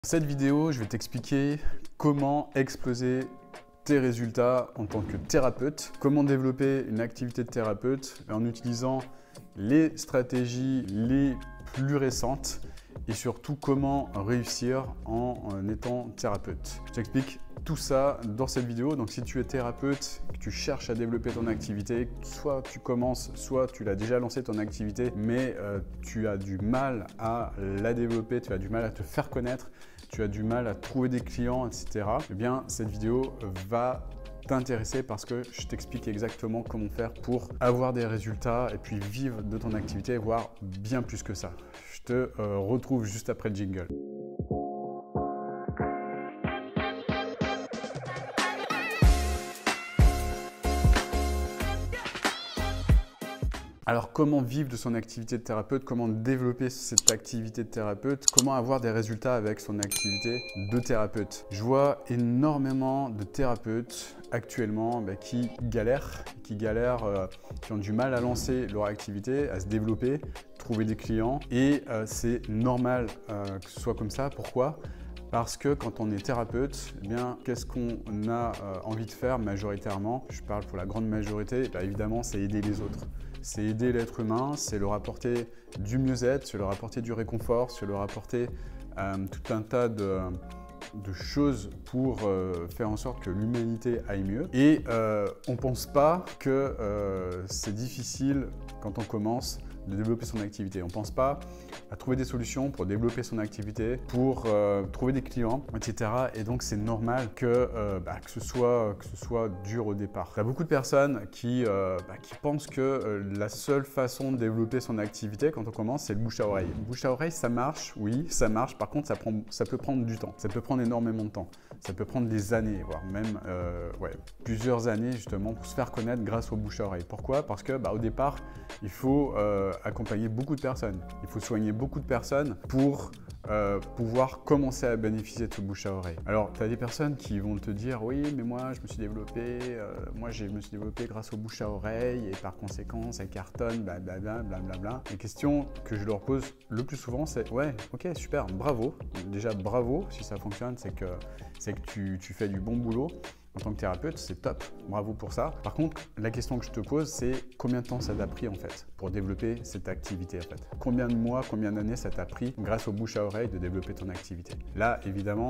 Dans cette vidéo, je vais t'expliquer comment exploser tes résultats en tant que thérapeute, comment développer une activité de thérapeute en utilisant les stratégies les plus récentes et surtout comment réussir en étant thérapeute. Je t'explique tout ça dans cette vidéo. Donc si tu es thérapeute, que tu cherches à développer ton activité, soit tu commences, soit tu l'as déjà lancé ton activité, mais tu as du mal à la développer, tu as du mal à te faire connaître, tu as du mal à trouver des clients, etc. Eh bien, cette vidéo va t'intéresser parce que je t'explique exactement comment faire pour avoir des résultats et puis vivre de ton activité, voire bien plus que ça. Je te retrouve juste après le jingle. Alors, comment vivre de son activité de thérapeute, comment développer cette activité de thérapeute, comment avoir des résultats avec son activité de thérapeute. Je vois énormément de thérapeutes actuellement qui galèrent, qui ont du mal à lancer leur activité, à se développer, trouver des clients et c'est normal que ce soit comme ça. Pourquoi ? Parce que quand on est thérapeute, eh bien, qu'est-ce qu'on a envie de faire majoritairement? Je parle pour la grande majorité, évidemment, c'est aider les autres. C'est aider l'être humain, c'est leur apporter du mieux-être, c'est leur apporter du réconfort, c'est leur apporter tout un tas de choses pour faire en sorte que l'humanité aille mieux. Et on ne pense pas que c'est difficile quand on commence de développer son activité. On ne pense pas à trouver des solutions pour développer son activité, pour trouver des clients, etc. Et donc, c'est normal que ce soit dur au départ. Il y a beaucoup de personnes qui pensent que la seule façon de développer son activité quand on commence, c'est le bouche à oreille. Le bouche à oreille, ça marche, oui, ça marche. Par contre, ça peut prendre du temps. Ça peut prendre énormément de temps. Ça peut prendre des années, voire même plusieurs années justement pour se faire connaître grâce au bouche à oreille. Pourquoi ? Parce que au départ, il faut accompagner beaucoup de personnes. Il faut soigner beaucoup de personnes pour pouvoir commencer à bénéficier de ce bouche à oreille. Alors, tu as des personnes qui vont te dire « Oui, mais moi, je me suis développé, grâce au bouche à oreille et par conséquent, ça cartonne, blablabla, blablabla. » La question que je leur pose le plus souvent, c'est « Ouais, ok, super, bravo. Déjà, bravo, si ça fonctionne, c'est que tu fais du bon boulot. » En tant que thérapeute, c'est top, bravo pour ça. Par contre, la question que je te pose, c'est combien de temps ça t'a pris en fait pour développer cette activité en fait? Combien de mois, combien d'années ça t'a pris grâce au bouche à oreille de développer ton activité? Là, évidemment,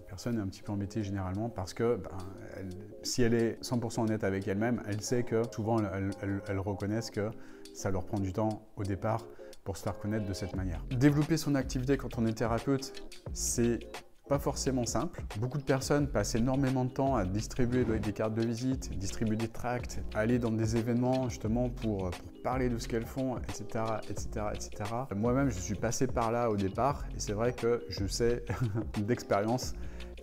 personne n'est un petit peu embêtée généralement parce que si elle est 100% honnête avec elle-même, elle sait que souvent elles reconnaissent que ça leur prend du temps au départ pour se faire connaître de cette manière. Développer son activité quand on est thérapeute, c'est pas forcément simple. Beaucoup de personnes passent énormément de temps à distribuer des cartes de visite, distribuer des tracts, aller dans des événements justement pour parler de ce qu'elles font, etc., etc., etc. Moi-même, je suis passé par là au départ et c'est vrai que je sais d'expérience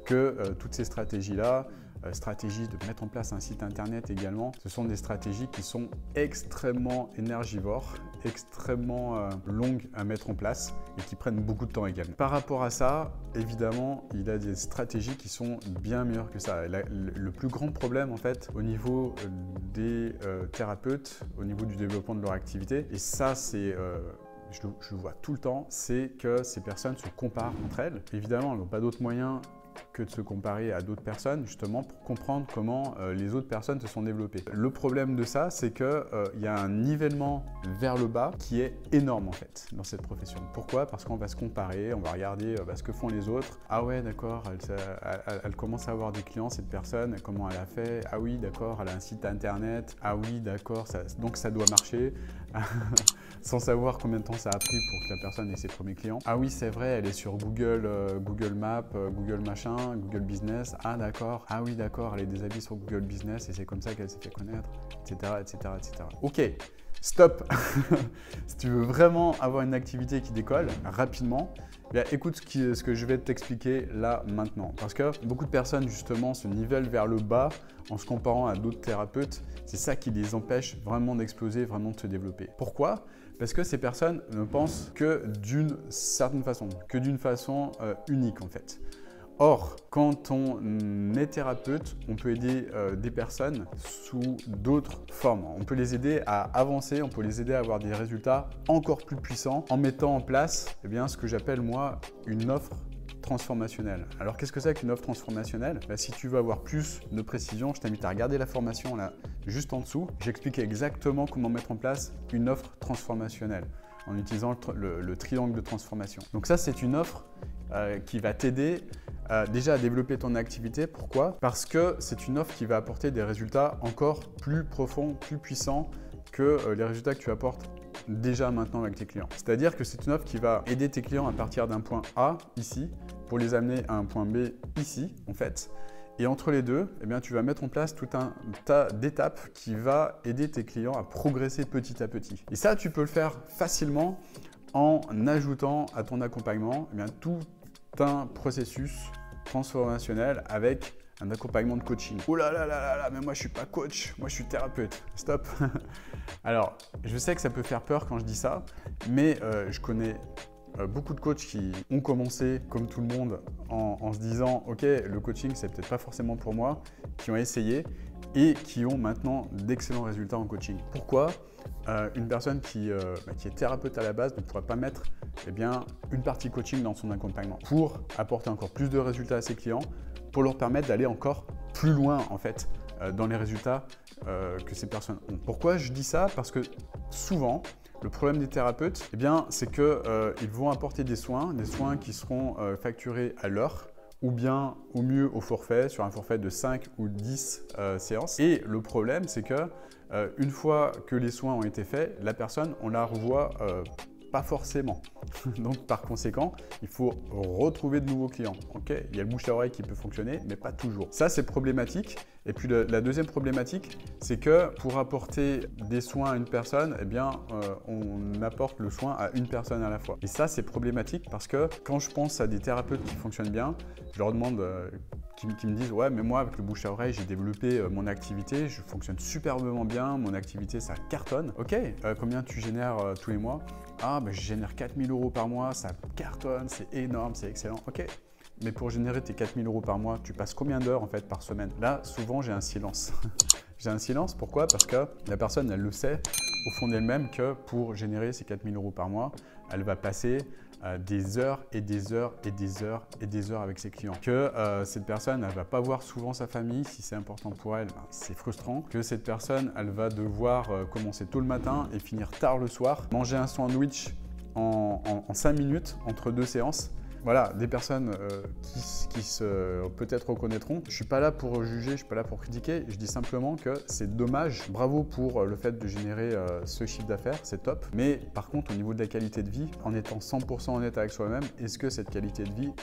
que toutes ces stratégies-là, stratégie de mettre en place un site internet également, ce sont des stratégies qui sont extrêmement énergivores, extrêmement longues à mettre en place et qui prennent beaucoup de temps également. Par rapport à ça, évidemment, il y a des stratégies qui sont bien meilleures que ça. Le plus grand problème en fait au niveau des thérapeutes, au niveau du développement de leur activité, et ça c'est je le vois tout le temps, c'est que ces personnes se comparent entre elles. Évidemment, elles n'ont pas d'autre moyen que de se comparer à d'autres personnes justement pour comprendre comment les autres personnes se sont développées. Le problème de ça, c'est qu'il y a un nivellement vers le bas qui est énorme en fait dans cette profession. Pourquoi ? Parce qu'on va se comparer, on va regarder ce que font les autres. Ah ouais, d'accord, elle commence à avoir des clients cette personne, comment elle a fait ? Ah oui, d'accord, elle a un site internet. Ah oui, d'accord, donc ça doit marcher. Sans savoir combien de temps ça a pris pour que la personne ait ses premiers clients. Ah oui, c'est vrai, elle est sur Google, Google Maps, Google machin, Google Business. Ah d'accord, ah oui d'accord, elle a des avis sur Google Business et c'est comme ça qu'elle s'est fait connaître, etc., etc., etc. Ok, stop. Si tu veux vraiment avoir une activité qui décolle rapidement, écoute ce que je vais t'expliquer là maintenant. Parce que beaucoup de personnes justement se nivellent vers le bas en se comparant à d'autres thérapeutes. C'est ça qui les empêche vraiment d'exploser, vraiment de se développer. Pourquoi ? Parce que ces personnes ne pensent que d'une certaine façon, que d'une façon unique en fait. Or, quand on est thérapeute, on peut aider des personnes sous d'autres formes. On peut les aider à avancer, on peut les aider à avoir des résultats encore plus puissants en mettant en place ce que j'appelle moi une offre transformationnelle. Alors qu'est-ce que c'est qu'une offre transformationnelle? Si tu veux avoir plus de précision, je t'invite à regarder la formation là, juste en dessous. J'explique exactement comment mettre en place une offre transformationnelle en utilisant le triangle de transformation. Donc ça, c'est une offre qui va t'aider déjà à développer ton activité. Pourquoi? Parce que c'est une offre qui va apporter des résultats encore plus profonds, plus puissants que les résultats que tu apportes déjà maintenant avec tes clients. C'est-à-dire que c'est une offre qui va aider tes clients à partir d'un point A, ici, pour les amener à un point B, ici, en fait. Et entre les deux, eh bien, tu vas mettre en place tout un tas d'étapes qui va aider tes clients à progresser petit à petit. Et ça, tu peux le faire facilement en ajoutant à ton accompagnement eh bien, tout un processus transformationnel avec un accompagnement de coaching. Oh là là là là là, mais moi je suis pas coach, moi je suis thérapeute. Stop. Alors, je sais que ça peut faire peur quand je dis ça, mais je connais beaucoup de coachs qui ont commencé comme tout le monde en se disant ok, le coaching c'est peut-être pas forcément pour moi, qui ont essayé et qui ont maintenant d'excellents résultats en coaching. Pourquoi une personne qui est thérapeute à la base ne pourrait pas mettre eh bien, une partie coaching dans son accompagnement pour apporter encore plus de résultats à ses clients, pour leur permettre d'aller encore plus loin en fait dans les résultats que ces personnes ont. Pourquoi je dis ça? Parce que souvent, le problème des thérapeutes, eh bien, c'est qu'ils vont apporter des soins qui seront facturés à l'heure ou bien au mieux au forfait, sur un forfait de 5 ou 10 séances. Et le problème, c'est que une fois que les soins ont été faits, la personne, on la revoit pas forcément. Donc par conséquent, il faut retrouver de nouveaux clients. Ok, il y a le bouche à oreille qui peut fonctionner, mais pas toujours. Ça, c'est problématique. Et puis la deuxième problématique, c'est que pour apporter des soins à une personne, eh bien, on apporte le soin à une personne à la fois. Et ça, c'est problématique parce que quand je pense à des thérapeutes qui fonctionnent bien, je leur demande qui me disent « Ouais, mais moi, avec le bouche à oreille, j'ai développé mon activité, je fonctionne superbement bien, mon activité, ça cartonne. Ok, combien tu génères tous les mois? Ah, ben, je génère 4 000 € par mois, ça cartonne, c'est énorme, c'est excellent. Ok, mais pour générer tes 4 000 € par mois, tu passes combien d'heures en fait par semaine? Là, souvent, j'ai un silence. J'ai un silence, pourquoi? Parce que la personne, elle le sait au fond d'elle-même que pour générer ces 4 000 € par mois, elle va passer des heures et des heures et des heures et des heures avec ses clients. Que cette personne, elle ne va pas voir souvent sa famille, si c'est important pour elle, ben, c'est frustrant. Que cette personne, elle va devoir commencer tôt le matin et finir tard le soir, manger un sandwich en 5 minutes entre 2 séances. Voilà, des personnes qui se peut-être reconnaîtront. Je ne suis pas là pour juger, je ne suis pas là pour critiquer. Je dis simplement que c'est dommage. Bravo pour le fait de générer ce chiffre d'affaires, c'est top. Mais par contre, au niveau de la qualité de vie, en étant 100% honnête avec soi-même, est-ce que cette qualité de vie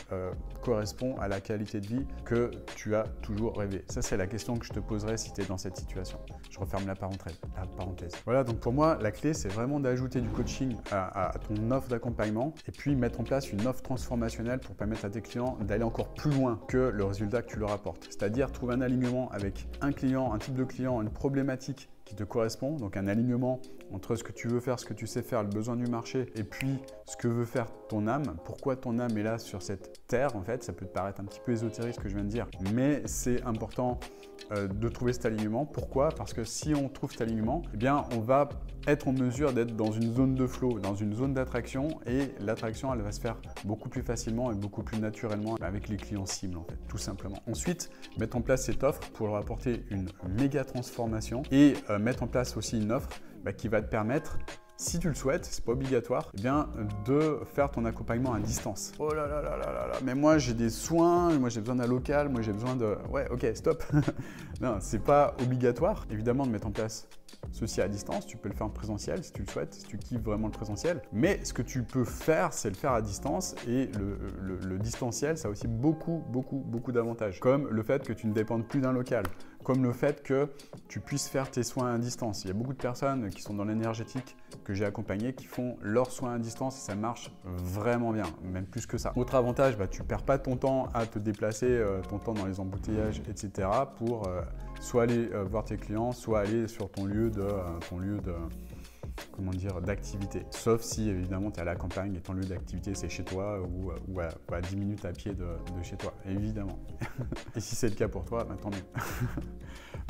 correspond à la qualité de vie que tu as toujours rêvé? Ça, c'est la question que je te poserai si tu es dans cette situation. Je referme la parenthèse. Voilà, donc pour moi, la clé, c'est vraiment d'ajouter du coaching à ton offre d'accompagnement et puis mettre en place une offre transformationnelle pour permettre à tes clients d'aller encore plus loin que le résultat que tu leur apportes. C'est-à-dire trouver un alignement avec un client, un type de client, une problématique qui te correspond, donc un alignement entre ce que tu veux faire, ce que tu sais faire, le besoin du marché et puis ce que veut faire ton âme. Pourquoi ton âme est là sur cette terre en fait, ça peut te paraître un petit peu ésotérique ce que je viens de dire, mais c'est important de trouver cet alignement. Pourquoi? Parce que si on trouve cet alignement, eh bien on va être en mesure d'être dans une zone de flow, dans une zone d'attraction et l'attraction elle va se faire beaucoup plus facilement et beaucoup plus naturellement avec les clients cibles en fait, tout simplement. Ensuite, mettre en place cette offre pour leur apporter une méga transformation et mettre en place aussi une offre qui va te permettre, si tu le souhaites, c'est pas obligatoire, eh bien, de faire ton accompagnement à distance. Oh là là là là là là, mais moi j'ai des soins, moi j'ai besoin d'un local, moi j'ai besoin de... Ouais, ok, stop. Non, c'est pas obligatoire, évidemment, de mettre en place ceci à distance. Tu peux le faire en présentiel si tu le souhaites, si tu kiffes vraiment le présentiel. Mais ce que tu peux faire, c'est le faire à distance et le distanciel, ça a aussi beaucoup d'avantages. Comme le fait que tu ne dépendes plus d'un local, comme le fait que tu puisses faire tes soins à distance. Il y a beaucoup de personnes qui sont dans l'énergétique que j'ai accompagné qui font leurs soins à distance et ça marche vraiment bien, même plus que ça. Autre avantage, tu ne perds pas ton temps à te déplacer, ton temps dans les embouteillages, etc. pour soit aller voir tes clients, soit aller sur ton lieu d'activité. Sauf si évidemment tu es à la campagne et ton lieu d'activité c'est chez toi ou à 10 minutes à pied de chez toi, évidemment. Et si c'est le cas pour toi, tant mieux.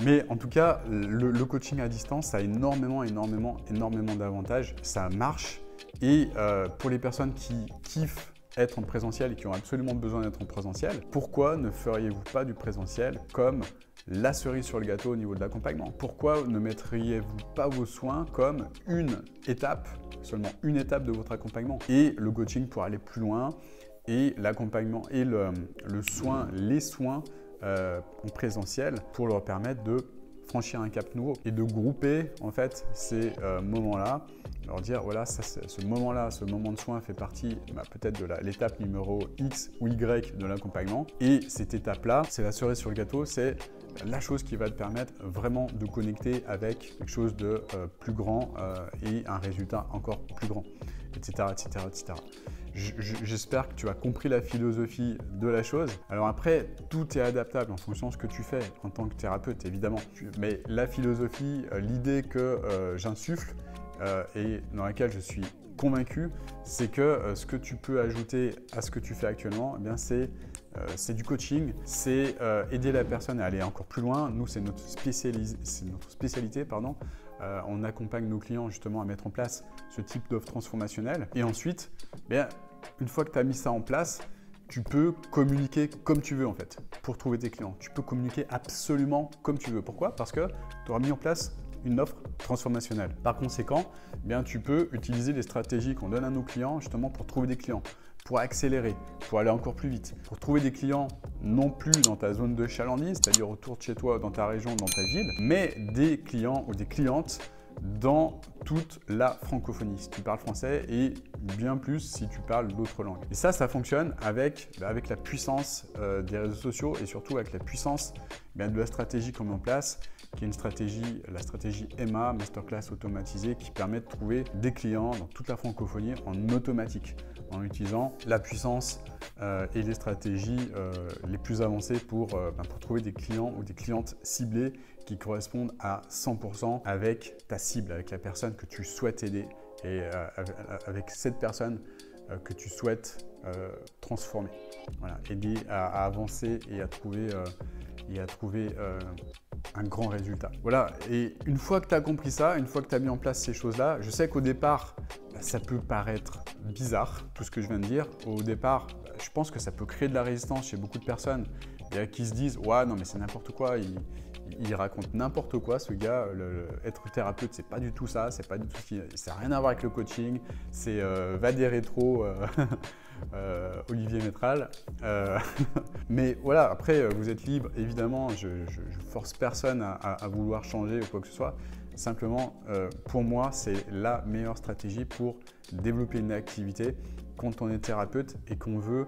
Mais en tout cas, le coaching à distance, ça a énormément d'avantages. Ça marche et pour les personnes qui kiffent être en présentiel et qui ont absolument besoin d'être en présentiel, pourquoi ne feriez-vous pas du présentiel comme la cerise sur le gâteau au niveau de l'accompagnement? Pourquoi ne mettriez-vous pas vos soins comme une étape, seulement une étape de votre accompagnement, et le coaching pour aller plus loin, et l'accompagnement et les soins en présentiel pour leur permettre de franchir un cap nouveau et de grouper en fait ces moments-là, leur dire voilà, ce moment-là, ce moment de soin fait partie peut-être de l'étape numéro X ou Y de l'accompagnement, et cette étape-là, c'est la cerise sur le gâteau, c'est la chose qui va te permettre vraiment de connecter avec quelque chose de plus grand et un résultat encore plus grand, etc. etc., etc. J'espère que tu as compris la philosophie de la chose. Alors après, tout est adaptable en fonction de ce que tu fais en tant que thérapeute, évidemment. Mais la philosophie, l'idée que j'insuffle et dans laquelle je suis convaincu, c'est que ce que tu peux ajouter à ce que tu fais actuellement, eh bien c'est du coaching, c'est aider la personne à aller encore plus loin. Nous, c'est notre spécialité, pardon. On accompagne nos clients justement à mettre en place ce type d'offre transformationnelle. Et ensuite, bien, une fois que tu as mis ça en place, tu peux communiquer comme tu veux en fait pour trouver tes clients. Tu peux communiquer absolument comme tu veux. Pourquoi? Parce que tu auras mis en place une offre transformationnelle. Par conséquent, bien, tu peux utiliser les stratégies qu'on donne à nos clients justement pour trouver des clients, pour accélérer, pour aller encore plus vite, pour trouver des clients non plus dans ta zone de chalandise, c'est-à-dire autour de chez toi, dans ta région, dans ta ville, mais des clients ou des clientes dans toute la francophonie, si tu parles français, et bien plus si tu parles d'autres langues. Et ça fonctionne avec la puissance des réseaux sociaux et surtout avec la puissance de la stratégie qu'on met en place, qui est la stratégie EMA, Masterclass automatisée, qui permet de trouver des clients dans toute la francophonie en automatique, en utilisant la puissance et les stratégies les plus avancées pour trouver des clients ou des clientes ciblées qui correspondent à 100% avec ta cible, avec la personne que tu souhaites aider et avec cette personne que tu souhaites transformer. Voilà, aider à avancer et à trouver un grand résultat. Voilà, et une fois que tu as compris ça, une fois que tu as mis en place ces choses-là, je sais qu'au départ, ça peut paraître bizarre, tout ce que je viens de dire. Au départ, je pense que ça peut créer de la résistance chez beaucoup de personnes qui se disent « Ouais, non mais c'est n'importe quoi, il raconte n'importe quoi ce gars, être thérapeute c'est pas du tout ça, c'est pas du tout ça n'a rien à voir avec le coaching, c'est va des rétros Olivier Métral. Mais voilà, après vous êtes libre, évidemment, je force personne à vouloir changer ou quoi que ce soit. Simplement, pour moi, c'est la meilleure stratégie pour développer une activité quand on est thérapeute et qu'on veut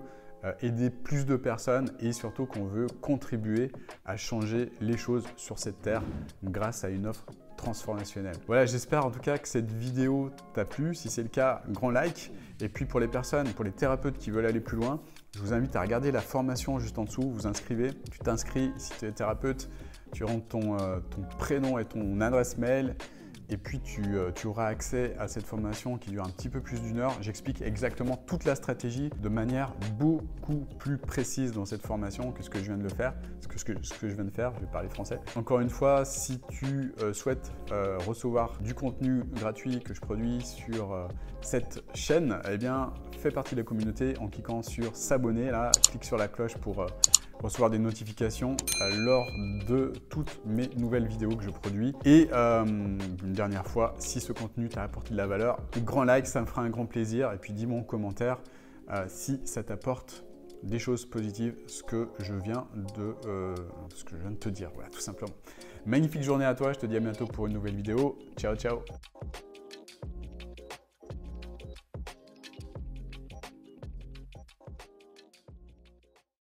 aider plus de personnes et surtout qu'on veut contribuer à changer les choses sur cette terre grâce à une offre transformationnelle. Voilà, j'espère en tout cas que cette vidéo t'a plu. Si c'est le cas, grand like. Et puis pour les personnes, pour les thérapeutes qui veulent aller plus loin, je vous invite à regarder la formation juste en dessous. Vous inscrivez, tu t'inscris si tu es thérapeute, tu rentres ton prénom et ton adresse mail. Et puis, tu auras accès à cette formation qui dure un petit peu plus d'une heure. J'explique exactement toute la stratégie de manière beaucoup plus précise dans cette formation que ce que je viens de le faire. Ce que je viens de faire, je vais parler français. Encore une fois, si tu souhaites recevoir du contenu gratuit que je produis sur cette chaîne, eh bien, fais partie de la communauté en cliquant sur s'abonner. Là, clique sur la cloche pour recevoir des notifications lors de toutes mes nouvelles vidéos que je produis. Et une dernière fois, si ce contenu t'a apporté de la valeur, grand like, ça me fera un grand plaisir. Et puis dis-moi en commentaire si ça t'apporte des choses positives, ce que je viens de te dire. Voilà, tout simplement. Magnifique journée à toi, je te dis à bientôt pour une nouvelle vidéo. Ciao, ciao!